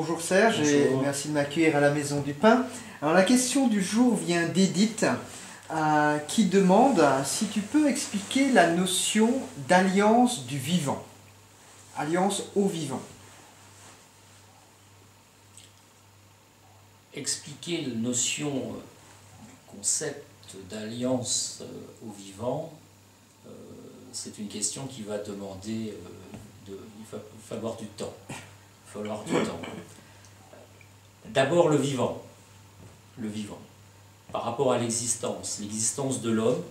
Bonjour Serge, Bonjour. et merci de m'accueillir à la Maison du Pain. Alors la question du jour vient d'Edith qui demande si tu peux expliquer la notion d'alliance du vivant. Alliance au vivant. Expliquer la notion du concept d'alliance au vivant, c'est une question qui va demander, il va falloir du temps. D'abord le vivant, par rapport à l'existence de l'homme,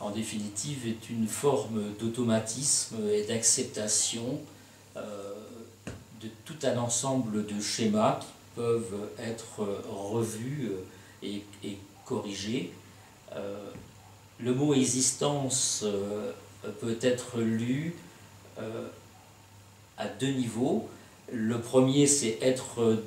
en définitive, est une forme d'automatisme et d'acceptation de tout un ensemble de schémas qui peuvent être revus et corrigés. Le mot existence peut être lu à deux niveaux. Le premier, c'est être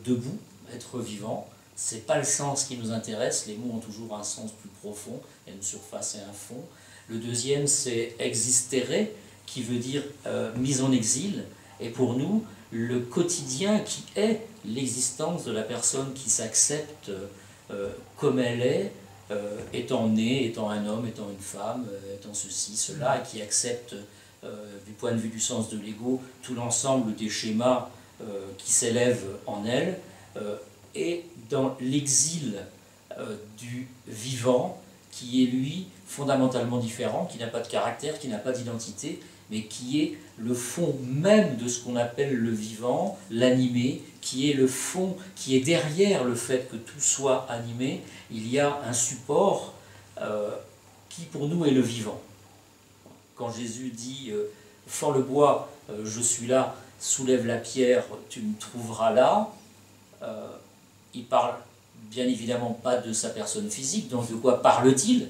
debout, être vivant. Ce n'est pas le sens qui nous intéresse, les mots ont toujours un sens plus profond, il y a une surface et un fond. Le deuxième, c'est existere, qui veut dire mise en exil, et pour nous, le quotidien qui est l'existence de la personne qui s'accepte comme elle est, étant née, étant un homme, étant une femme, étant ceci, cela, et qui accepte, du point de vue du sens de l'ego, tout l'ensemble des schémas qui s'élèvent en elle, et dans l'exil du vivant, qui est lui fondamentalement différent, qui n'a pas de caractère, qui n'a pas d'identité, mais qui est le fond même de ce qu'on appelle le vivant, l'animé, qui est le fond, qui est derrière le fait que tout soit animé. Il y a un support qui pour nous est le vivant. Quand Jésus dit « Fends le bois, je suis là, soulève la pierre, tu me trouveras là », il parle bien évidemment pas de sa personne physique, donc de quoi parle-t-il?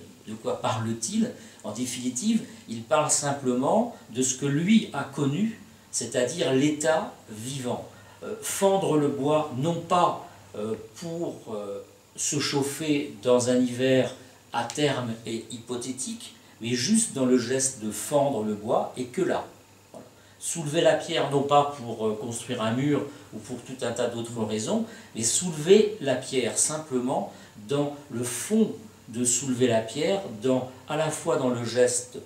En définitive, il parle simplement de ce que lui a connu, c'est-à-dire l'état vivant. Fendre le bois, non pas pour se chauffer dans un hiver à terme et hypothétique, mais juste dans le geste de fendre le bois, et que là. Voilà. Soulever la pierre, non pas pour construire un mur ou pour tout un tas d'autres raisons, mais soulever la pierre simplement dans le fond de soulever la pierre, à la fois dans le geste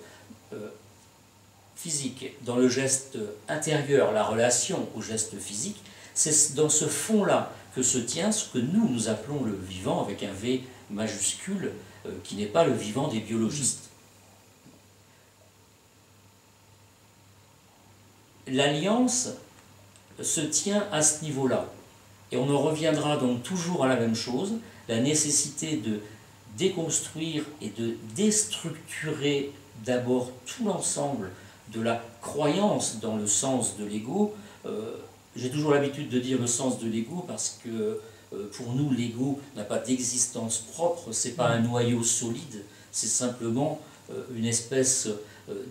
physique, dans le geste intérieur, la relation au geste physique. C'est dans ce fond-là que se tient ce que nous appelons le vivant, avec un V majuscule, qui n'est pas le vivant des biologistes. L'alliance se tient à ce niveau-là. Et on en reviendra donc toujours à la même chose, la nécessité de déconstruire et de déstructurer d'abord tout l'ensemble de la croyance dans le sens de l'ego. J'ai toujours l'habitude de dire le sens de l'ego parce que pour nous l'ego n'a pas d'existence propre, c'est pas un noyau solide, c'est simplement une espèce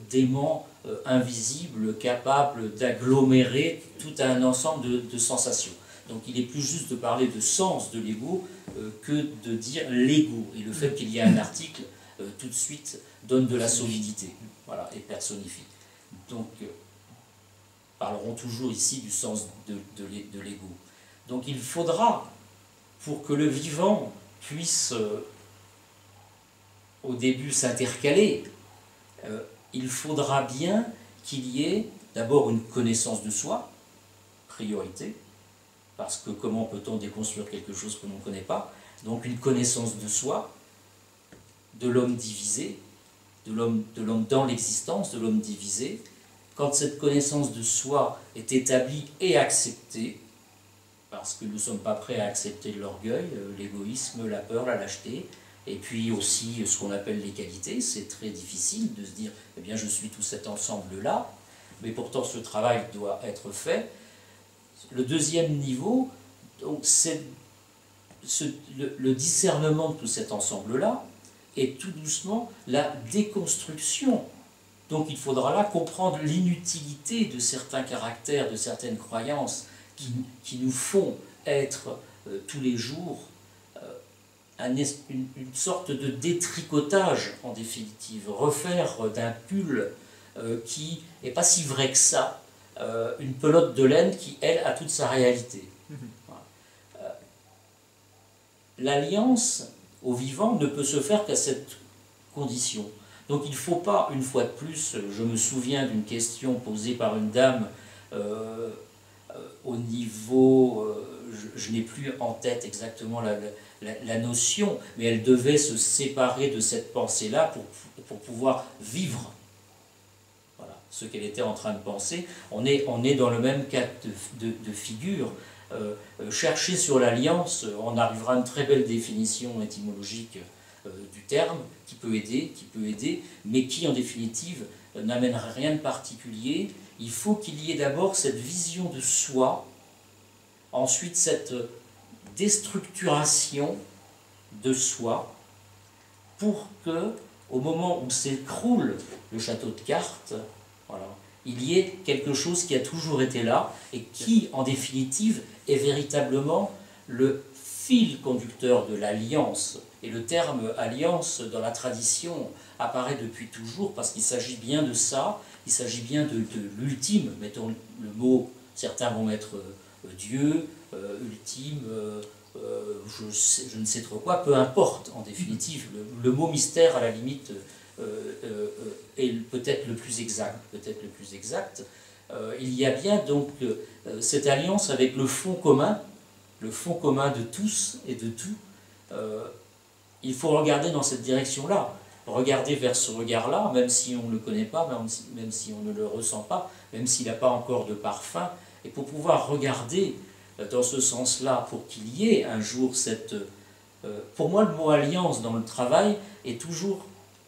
d'aimant invisible capable d'agglomérer tout un ensemble de sensations. Donc il est plus juste de parler de sens de l'ego que de dire l'ego. Et le fait qu'il y ait un article, tout de suite, donne de la solidité, voilà, et personnifie. Donc, parlerons toujours ici du sens de l'ego. Donc il faudra, pour que le vivant puisse, au début, s'intercaler, il faudra bien qu'il y ait d'abord une connaissance de soi, priorité, parce que comment peut-on déconstruire quelque chose que l'on ne connaît pas? Donc une connaissance de soi, de l'homme divisé, de l'homme dans l'existence, de l'homme divisé. Quand cette connaissance de soi est établie et acceptée, parce que nous ne sommes pas prêts à accepter l'orgueil, l'égoïsme, la peur, la lâcheté, et puis aussi ce qu'on appelle les qualités, c'est très difficile de se dire « eh bien je suis tout cet ensemble-là », mais pourtant ce travail doit être fait. Le deuxième niveau, c'est le discernement de tout cet ensemble-là, et tout doucement la déconstruction. Donc il faudra là comprendre l'inutilité de certains caractères, de certaines croyances qui nous font être tous les jours une sorte de détricotage en définitive, refaire d'un pull qui n'est pas si vrai que ça, une pelote de laine qui, elle, a toute sa réalité. Voilà. L'alliance au vivant ne peut se faire qu'à cette condition. Donc il ne faut pas, une fois de plus, je me souviens d'une question posée par une dame au niveau, je n'ai plus en tête exactement la notion, mais elle devait se séparer de cette pensée-là pour pouvoir vivre. Voilà, ce qu'elle était en train de penser. On est dans le même cas de figure. Chercher sur l'alliance, on arrivera à une très belle définition étymologique du terme, qui peut aider, mais qui en définitive n'amènera rien de particulier. Il faut qu'il y ait d'abord cette vision de soi, ensuite cette déstructuration de soi, pour que, au moment où s'écroule le château de cartes, voilà, il y ait quelque chose qui a toujours été là et qui, en définitive, est véritablement le fil conducteur de l'alliance. Et le terme alliance dans la tradition apparaît depuis toujours parce qu'il s'agit bien de ça, il s'agit bien de l'ultime, mettons le mot, certains vont mettre Dieu, ultime, je ne sais trop quoi, peu importe en définitive, le mot mystère à la limite est peut-être le plus exact, il y a bien donc cette alliance avec le fond commun de tous et de tout. Il faut regarder dans cette direction-là, regarder vers ce regard-là, même si on ne le connaît pas, même si on ne le ressent pas, même s'il n'a pas encore de parfum, et pour pouvoir regarder dans ce sens-là, pour qu'il y ait un jour cette... pour moi, le mot alliance dans le travail est toujours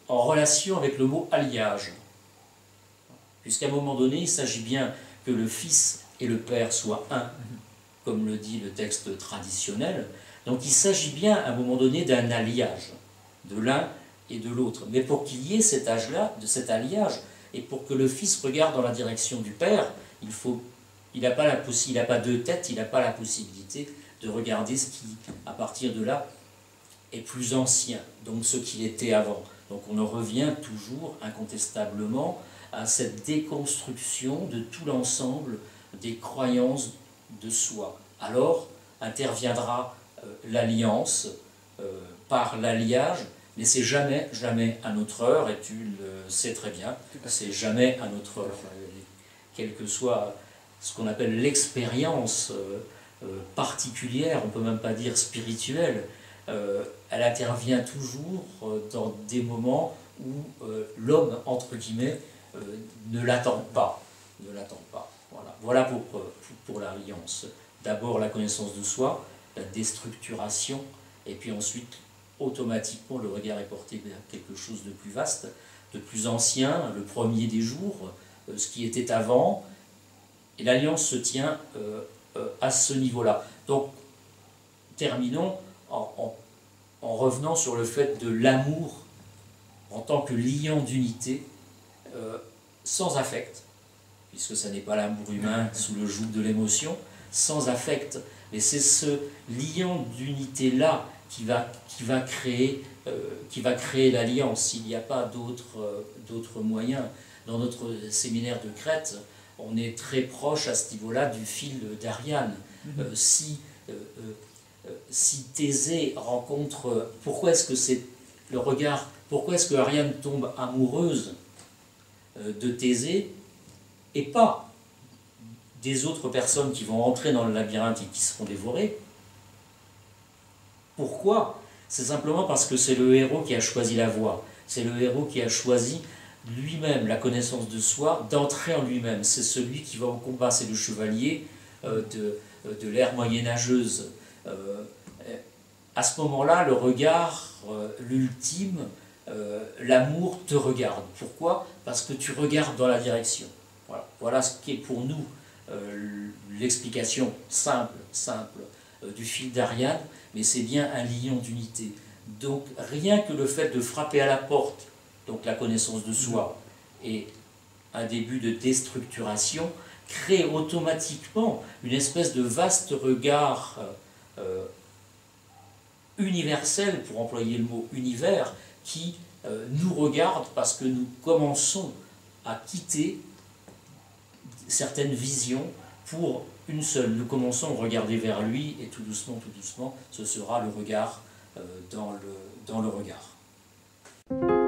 en relation avec le mot alliage. Puisqu'à un moment donné, il s'agit bien que le Fils et le Père soient un, comme le dit le texte traditionnel. Donc il s'agit bien à un moment donné d'un alliage, de l'un et de l'autre. Mais pour qu'il y ait cet âge-là, de cet alliage, et pour que le Fils regarde dans la direction du Père, il n'a pas deux têtes, il n'a pas la possibilité de regarder ce qui, à partir de là, est plus ancien, donc ce qu'il était avant. Donc on en revient toujours, incontestablement, à cette déconstruction de tout l'ensemble des croyances de soi. Alors interviendra l'alliance par l'alliage, mais c'est jamais, jamais à notre heure, et tu le sais très bien, c'est jamais à notre heure. Quel que soit ce qu'on appelle l'expérience particulière, on ne peut même pas dire spirituelle, elle intervient toujours dans des moments où l'homme, entre guillemets, ne l'attend pas. Voilà pour l'alliance. D'abord la connaissance de soi, la déstructuration, et puis ensuite, automatiquement, le regard est porté vers quelque chose de plus vaste, de plus ancien, le premier des jours, ce qui était avant, et l'alliance se tient à ce niveau-là. Donc, terminons en revenant sur le fait de l'amour en tant que liant d'unité, sans affect, puisque ce n'est pas l'amour humain sous le joug de l'émotion, sans affect, mais c'est ce liant d'unité-là qui va créer l'alliance. Il n'y a pas d'autres moyens. Dans notre séminaire de Crète, on est très proche à ce niveau-là du fil d'Ariane. Si Thésée rencontre... Pourquoi est-ce que c'est le regard... Pourquoi est-ce que Ariane tombe amoureuse de Thésée et pas des autres personnes qui vont rentrer dans le labyrinthe et qui seront dévorées? Pourquoi? C'est simplement parce que c'est le héros qui a choisi la voie. C'est le héros qui a choisi lui-même la connaissance de soi, d'entrer en lui-même. C'est celui qui va au combat, c'est le chevalier de l'ère moyenâgeuse. À ce moment-là, le regard, l'ultime, l'amour te regarde. Pourquoi? Parce que tu regardes dans la direction. Voilà ce qui est pour nous l'explication simple du fil d'Ariane, mais c'est bien un lion d'unité. Donc rien que le fait de frapper à la porte, donc la connaissance de soi, et un début de déstructuration, crée automatiquement une espèce de vaste regard universel, pour employer le mot univers, qui nous regarde parce que nous commençons à quitter certaine vision pour une seule. Nous commençons à regarder vers lui et tout doucement, ce sera le regard dans le regard.